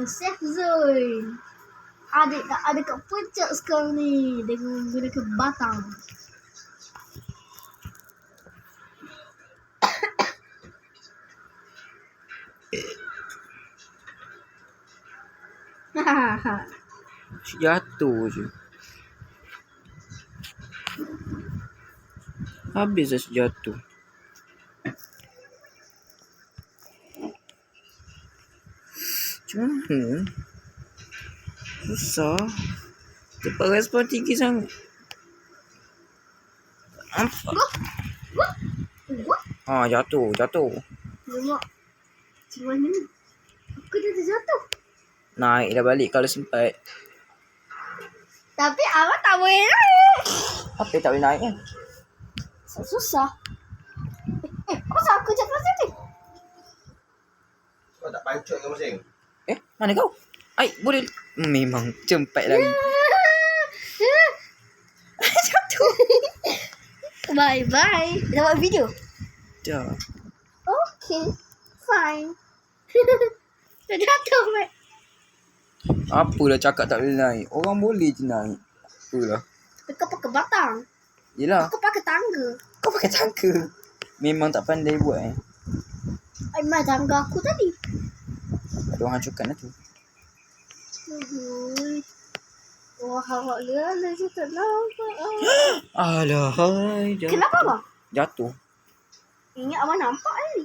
Safe zone. Adik ada kat puncak sekarang ni dengan gunakan batang. Jatuh je. Habis dah jatuh. Macam mana? Susah. Cepat respon tinggi sangat. Nampak? Jatuh. Lemak. Macam mana ni? Aku dah terjatuh. Naik dah balik kalau sempat. Tapi awak tak boleh naik. Apa tak boleh naik kan? Susah. Apa salah aku jatuh sini? Kau tak pancuk ke masing? Mana kau? Boleh. Memang cepat lagi. Jatuh. Bye. Dah buat video? Dah. Okay. Fine. Dah jatuh, Mat. Apalah cakap tak boleh naik. Orang boleh je naik. Apalah. Tapi kau pakai batang. Yelah. Aku pakai tangga. Kau pakai tangga. Memang tak pandai buat Mai tangga aku tadi. Ada orang hancurkan lah tu. Wah, awak lelai je tak nampak. Alah. Kenapa, bang? Jatuh. Ingat abang nampak tadi.